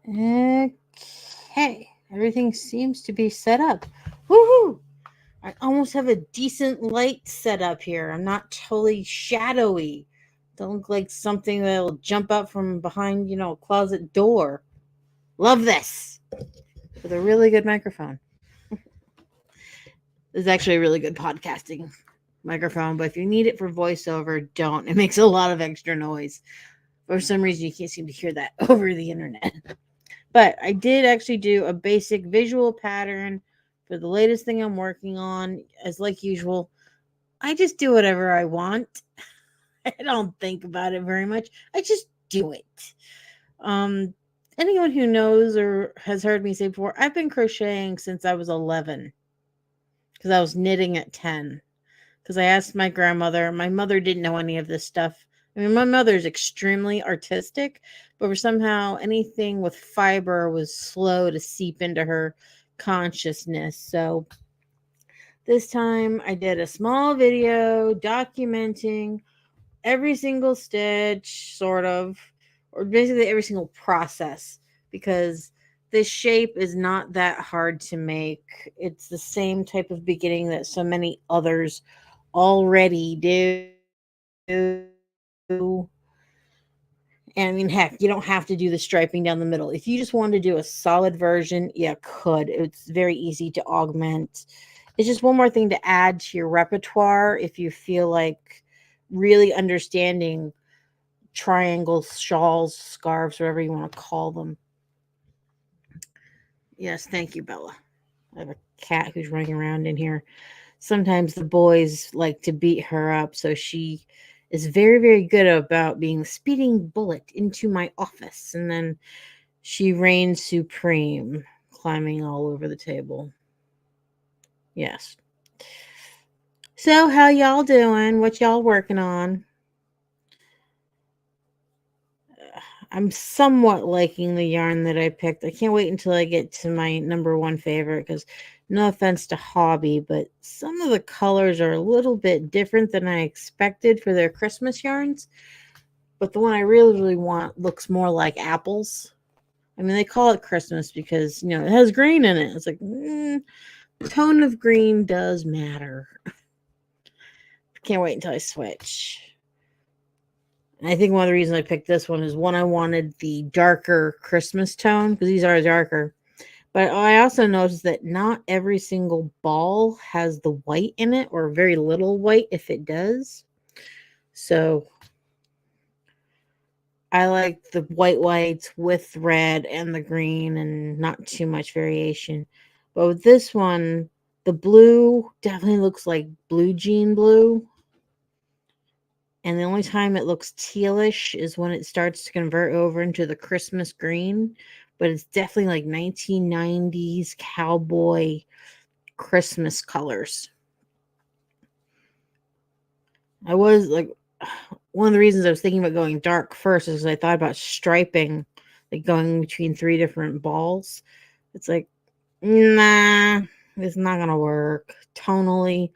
Okay, everything seems to be set up. Woohoo! I almost have a decent light set up here. I'm not totally shadowy. Don't look like something that'll jump out from behind, a closet door. Love this. With a really good microphone. This is actually a really good podcasting microphone, but if you need it for voiceover, don't. It makes a lot of extra noise. For some reason, you can't seem to hear that over the internet. But I did actually do a basic visual pattern for the latest thing I'm working on. As like usual, I just do whatever I want. I don't think about it very much. I just do it. Um, Anyone who knows or has heard me say before, I've been crocheting since I was 11 because I was knitting at 10. Because I asked my grandmother. My mother didn't know any of this stuff. I mean, my mother's extremely artistic, but for somehow anything with fiber was slow to seep into her consciousness. So this time I did a small video documenting every single stitch, sort of, or basically every single process, because this shape is not that hard to make. It's the same type of beginning that so many others already do. And I mean, heck, you don't have to do the striping down the middle. If you just wanted to do a solid version, you could. It's very easy to augment. It's just one more thing to add to your repertoire if you feel like really understanding triangles, shawls, scarves, whatever you want to call them. Yes, thank you, Bella. I have a cat who's running around in here. Sometimes the boys like to beat her up, so she is very, very good about being the speeding bullet into my office, and then she reigns supreme, climbing all over the table. Yes. So, how y'all doing? What y'all working on? I'm somewhat liking the yarn that I picked. I can't wait until I get to my number one favorite because, no offense to Hobby, but some of the colors are a little bit different than I expected for their Christmas yarns. But the one I really, really want looks more like apples. I mean, they call it Christmas because, it has green in it. It's like, tone of green does matter. Can't wait until I switch. And I think one of the reasons I picked this one is one, I wanted the darker Christmas tone because these are darker. But I also noticed that not every single ball has the white in it, or very little white if it does. So I like the whites with red and the green and not too much variation. But with this one, the blue definitely looks like blue jean blue. And the only time it looks tealish is when it starts to convert over into the Christmas green. But it's definitely like 1990s cowboy Christmas colors. I was like, one of the reasons I was thinking about going dark first is because I thought about striping, like going between three different balls. It's like, nah, it's not going to work. Tonally,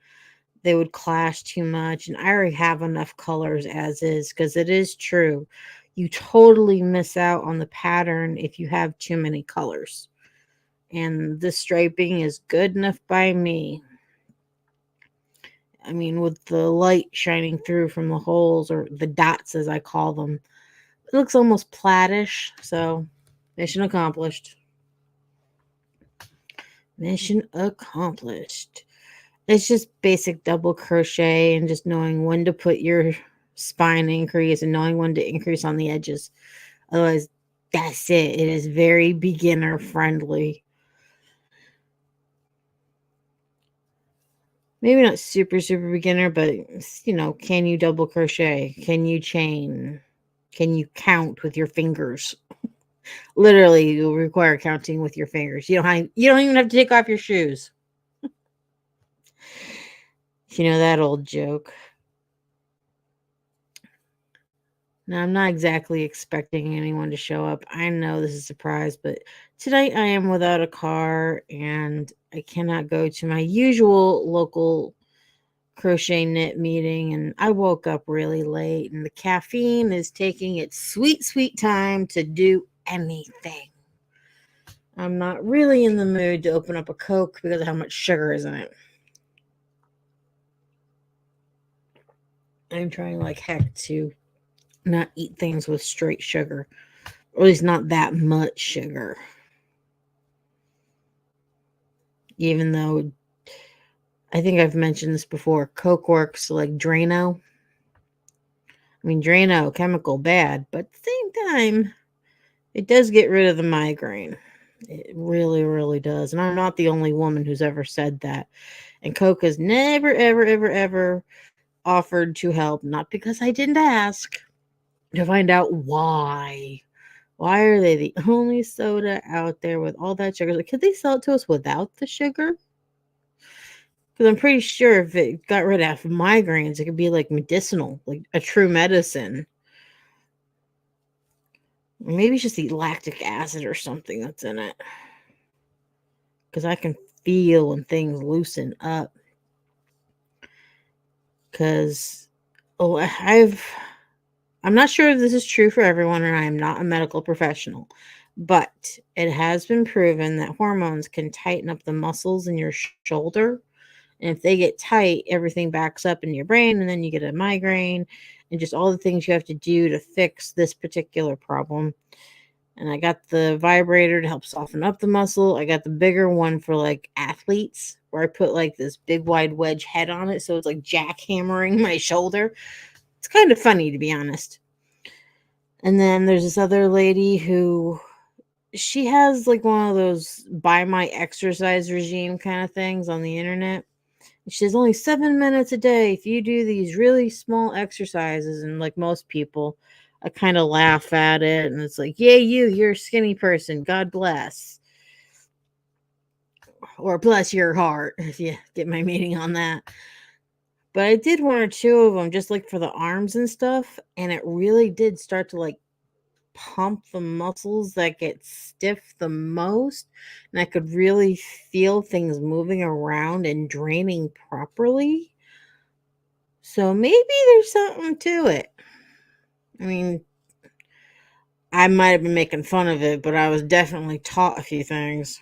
they would clash too much. And I already have enough colors as is because it is true. You totally miss out on the pattern if you have too many colors. And the striping is good enough by me. I mean, with the light shining through from the holes or the dots, as I call them, it looks almost plattish. So, mission accomplished. Mission accomplished. It's just basic double crochet and just knowing when to put your spine increase and knowing when to increase on the edges. Otherwise, that's it. It is very beginner friendly. Maybe not super, super beginner, but can you double crochet? Can you chain? Can you count with your fingers? Literally, you'll require counting with your fingers. You don't even have to take off your shoes. That old joke. Now, I'm not exactly expecting anyone to show up. I know this is a surprise, but tonight I am without a car and I cannot go to my usual local crochet knit meeting. And I woke up really late, and the caffeine is taking its sweet, sweet time to do anything. I'm not really in the mood to open up a Coke because of how much sugar is in it. I'm trying like heck to not eat things with straight sugar, or at least not that much sugar. Even though I think I've mentioned this before, Coke works like Drano. I mean, Drano, chemical bad, but at the same time, it does get rid of the migraine. It really, really does. And I'm not the only woman who's ever said that. And Coke has never, ever, ever, ever offered to help, not because I didn't ask, to find out why. Why are they the only soda out there with all that sugar? Like, could they sell it to us without the sugar? Because I'm pretty sure if it got rid of migraines, it could be like medicinal, like a true medicine. Maybe it's just the lactic acid or something that's in it. Because I can feel when things loosen up. Because I'm not sure if this is true for everyone, and I am not a medical professional, but it has been proven that hormones can tighten up the muscles in your shoulder. And if they get tight, everything backs up in your brain, and then you get a migraine and just all the things you have to do to fix this particular problem. And I got the vibrator to help soften up the muscle. I got the bigger one for like athletes, where I put like this big wide wedge head on it. So it's like jackhammering my shoulder. It's kind of funny, to be honest. And then there's this other lady who she has like one of those buy my exercise regime kind of things on the internet. She says only 7 minutes a day. If you do these really small exercises, and like most people, I kind of laugh at it, and it's like, yeah, you're a skinny person. God bless. Or bless your heart, if you get my meaning on that. But I did one or two of them just like for the arms and stuff, and it really did start to like pump the muscles that get stiff the most. And I could really feel things moving around and draining properly. So maybe there's something to it. I mean, I might have been making fun of it, but I was definitely taught a few things.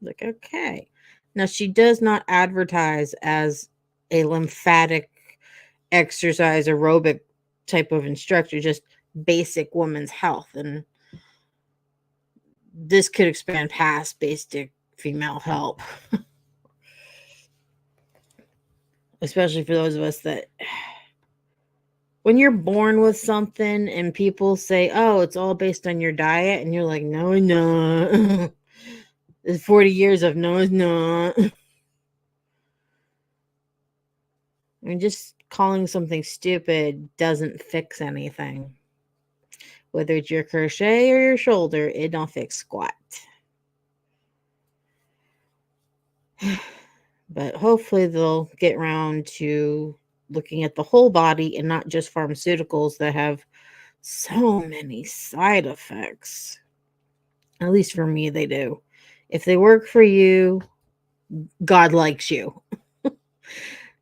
Like, okay. Now, she does not advertise as a lymphatic exercise aerobic type of instructor, just basic women's health. And this could expand past basic female help, especially for those of us that when you're born with something and people say, oh, it's all based on your diet, and you're like, no, no. It's 40 years of no, it's not. I mean, just calling something stupid doesn't fix anything. Whether it's your crochet or your shoulder, it don't fix squat. But hopefully they'll get around to looking at the whole body and not just pharmaceuticals that have so many side effects. At least for me, they do. If they work for you, God likes you.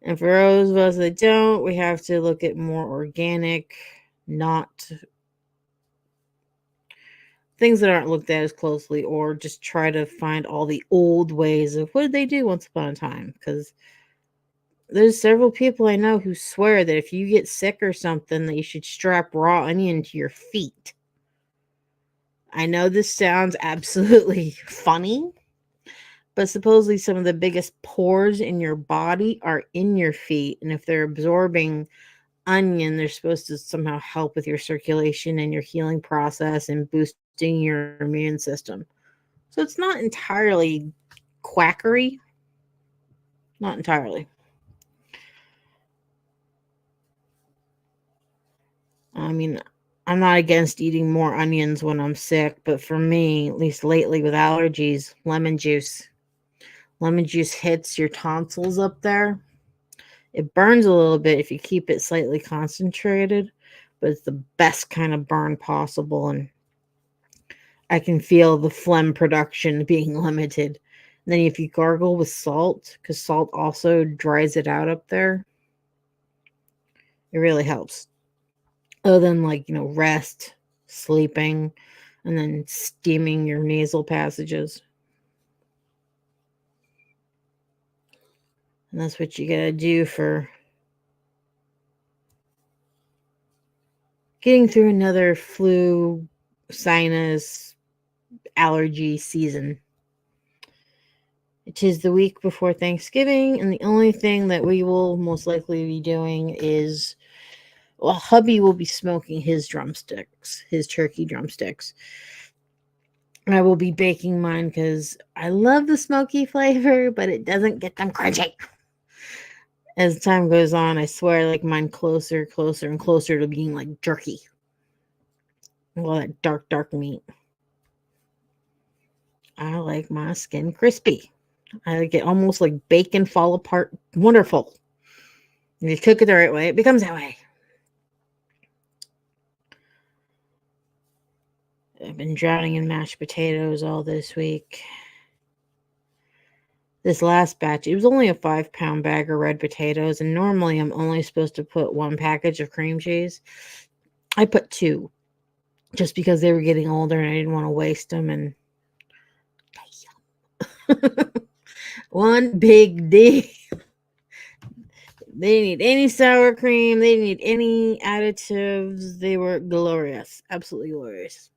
And for those of us that don't, we have to look at more organic, not things that aren't looked at as closely, or just try to find all the old ways of what did they do once upon a time. Because there's several people I know who swear that if you get sick or something, that you should strap raw onion to your feet. I know this sounds absolutely funny, but supposedly some of the biggest pores in your body are in your feet. And if they're absorbing onion, they're supposed to somehow help with your circulation and your healing process and boosting your immune system. So it's not entirely quackery. Not entirely. I mean, I'm not against eating more onions when I'm sick, but for me, at least lately with allergies, lemon juice. Lemon juice hits your tonsils up there. It burns a little bit if you keep it slightly concentrated, but it's the best kind of burn possible. And I can feel the phlegm production being limited. And then if you gargle with salt, because salt also dries it out up there, it really helps. Other than like, rest, sleeping, and then steaming your nasal passages. And that's what you gotta do for getting through another flu, sinus, allergy season. It is the week before Thanksgiving, and the only thing that we will most likely be doing is, well, hubby will be smoking his drumsticks, his turkey drumsticks. I will be baking mine because I love the smoky flavor, but it doesn't get them crunchy. As time goes on, I swear I like mine closer, and closer to being like jerky. All that dark meat. I like my skin crispy. I like it almost like bacon fall apart. Wonderful. If you cook it the right way, it becomes that way. I've been drowning in mashed potatoes all this week. This last batch, it was only a 5-pound bag of red potatoes, and normally I'm only supposed to put 1 package of cream cheese. I put 2, just because they were getting older and I didn't want to waste them. And one big deal. They didn't need any sour cream. They didn't need any additives. They were glorious. Absolutely glorious.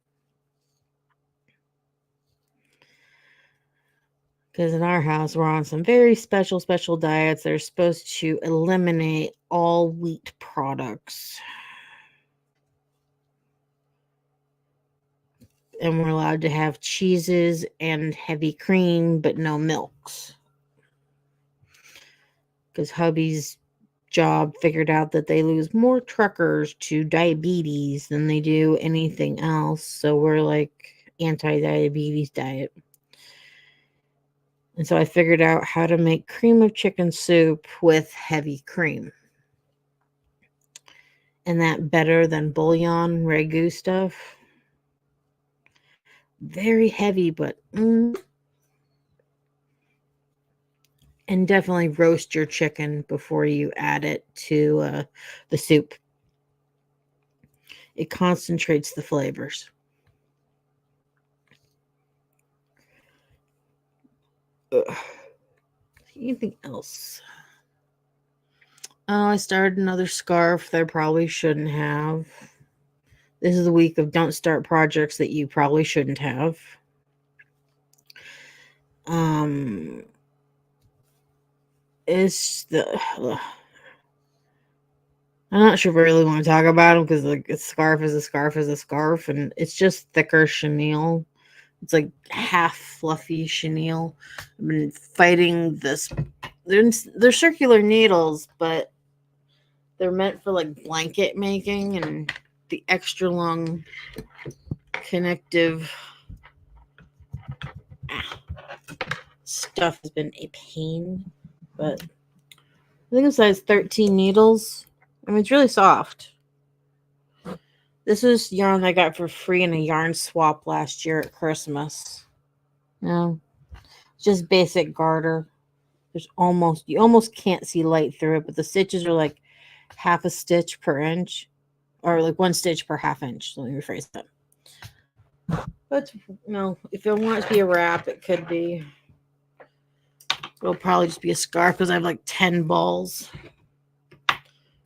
Because in our house, we're on some very special diets that are supposed to eliminate all wheat products. And we're allowed to have cheeses and heavy cream, but no milks. Because hubby's job figured out that they lose more truckers to diabetes than they do anything else. So we're like anti-diabetes diet. And so I figured out how to make cream of chicken soup with heavy cream. And that better than bouillon ragu stuff. Very heavy, but and definitely roast your chicken before you add it to the soup. It concentrates the flavors. Anything else? Oh, I started another scarf that I probably shouldn't have. This is the week of don't start projects that you probably shouldn't have. It's the... I'm not sure if I really want to talk about them because like a scarf is a scarf is a scarf, and it's just thicker chenille. It's like half fluffy chenille. I've been fighting this. They're circular needles, but they're meant for like blanket making, and the extra long connective stuff has been a pain. But I think it's size 13 needles. I mean, it's really soft. This is yarn I got for free in a yarn swap last year at Christmas. No, just basic garter. You almost can't see light through it, but the stitches are like half a stitch per inch, or like 1 stitch per half inch. Let me rephrase that. But no, if I want it to be a wrap, it could be. It'll probably just be a scarf because I have like 10 balls.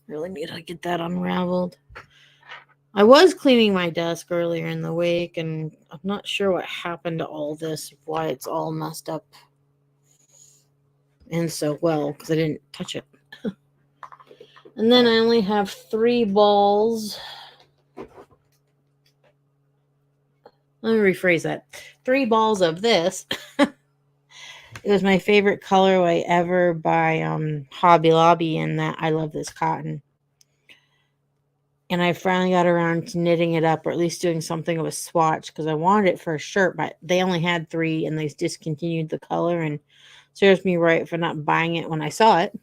Really need to get that unraveled. I was cleaning my desk earlier in the week, and I'm not sure what happened to all this, why it's all messed up and so well, because I didn't touch it. And then I only have 3 balls. Let me rephrase that. 3 balls of this. It was my favorite colorway ever by Hobby Lobby, in that I love this cotton. And I finally got around to knitting it up, or at least doing something of a swatch, because I wanted it for a shirt, but they only had 3 and they discontinued the color, and serves me right for not buying it when I saw it.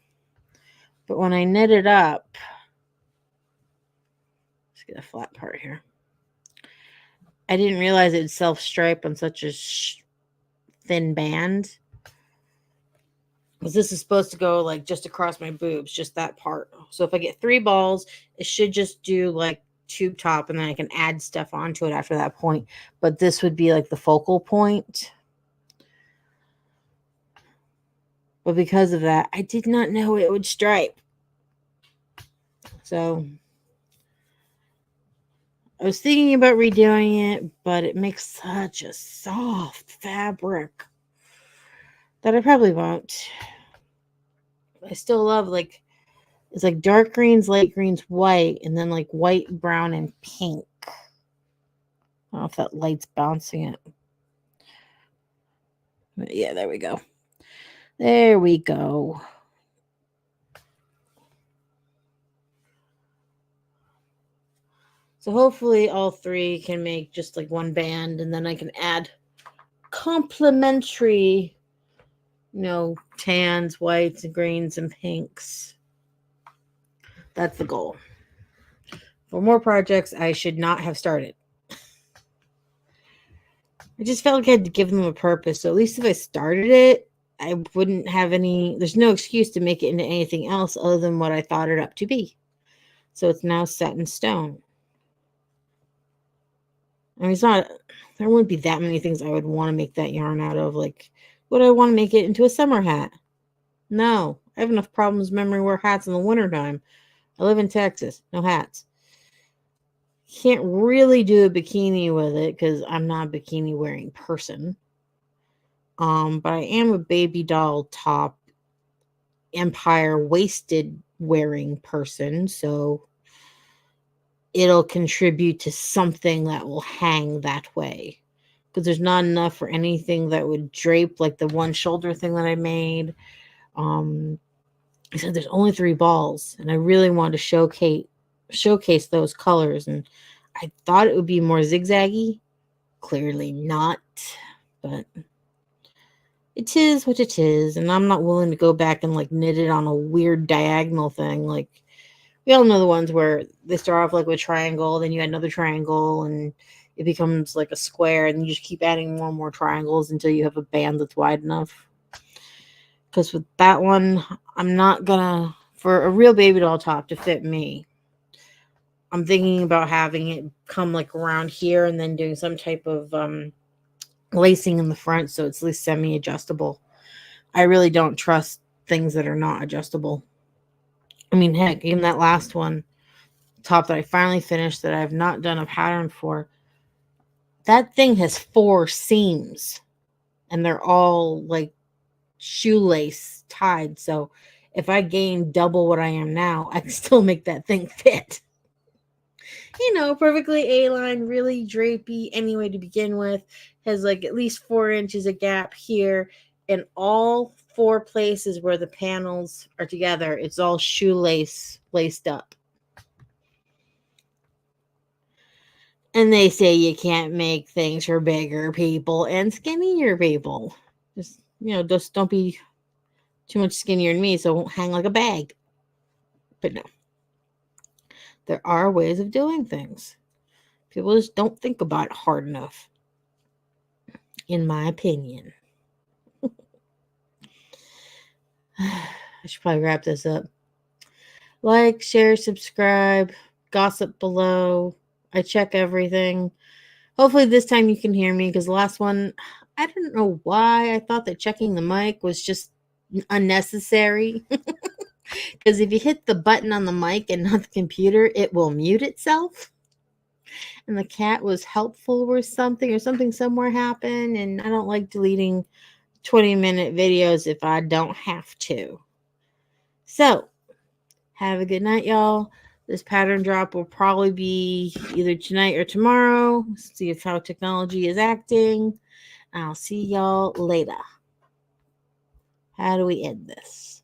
But when I knit it up, let's get a flat part here. I didn't realize it'd self-stripe on such a thin band. Because this is supposed to go like just across my boobs, just that part. So if I get 3 balls, it should just do like tube top, and then I can add stuff onto it after that point. But this would be like the focal point. But because of that, I did not know it would stripe. So I was thinking about redoing it, but it makes such a soft fabric that I probably won't. I still love, like, it's like dark greens, light greens, white, and then like white, brown, and pink. I don't know if that light's bouncing it. But yeah, there we go. There we go. So hopefully all three can make just like one band, and then I can add complementary, tans, whites, and greens, and pinks. That's the goal. For more projects I should not have started. I just felt like I had to give them a purpose. So at least if I started it, I wouldn't have there's no excuse to make it into anything else other than what I thought it up to be. So it's now set in stone. I mean, there wouldn't be that many things I would want to make that yarn out of. Like, would I want to make it into a summer hat? No. I have enough problems remembering wear hats in the wintertime. I live in Texas. No hats. Can't really do a bikini with it because I'm not a bikini wearing person. But I am a baby doll top empire waisted wearing person, so it'll contribute to something that will hang that way. Because there's not enough for anything that would drape like the one shoulder thing that I made. I said there's only 3 balls, and I really wanted to showcase those colors, and I thought it would be more zigzaggy. Clearly not, but it is what it is, and I'm not willing to go back and like knit it on a weird diagonal thing. Like, we all know the ones where they start off like with a triangle, then you add another triangle, and it becomes like a square, and you just keep adding more and more triangles until you have a band that's wide enough. Because with that one, I'm not gonna, for a real baby doll top to fit me, I'm thinking about having it come like around here and then doing some type of lacing in the front so it's at least semi-adjustable. I really don't trust things that are not adjustable. I mean, heck, even that last one, top that I finally finished that I've not done a pattern for, that thing has 4 seams, and they're all like shoelace tied. So if I gain double what I am now, I can still make that thing fit. Perfectly A-line, really drapey anyway to begin with. Has like at least 4 inches of gap here. And all 4 places where the panels are together, it's all shoelace laced up. And they say you can't make things for bigger people and skinnier people. Just don't be too much skinnier than me so it won't hang like a bag. But no. There are ways of doing things. People just don't think about it hard enough, in my opinion. I should probably wrap this up. Like, share, subscribe, gossip below. I check everything. Hopefully this time you can hear me, because the last one, I don't know why I thought that checking the mic was just unnecessary. Because if you hit the button on the mic and not the computer, it will mute itself. And the cat was helpful or something somewhere happened, and I don't like deleting 20-minute videos if I don't have to. So, have a good night, y'all. This pattern drop will probably be either tonight or tomorrow. See if how technology is acting. I'll see y'all later. How do we end this?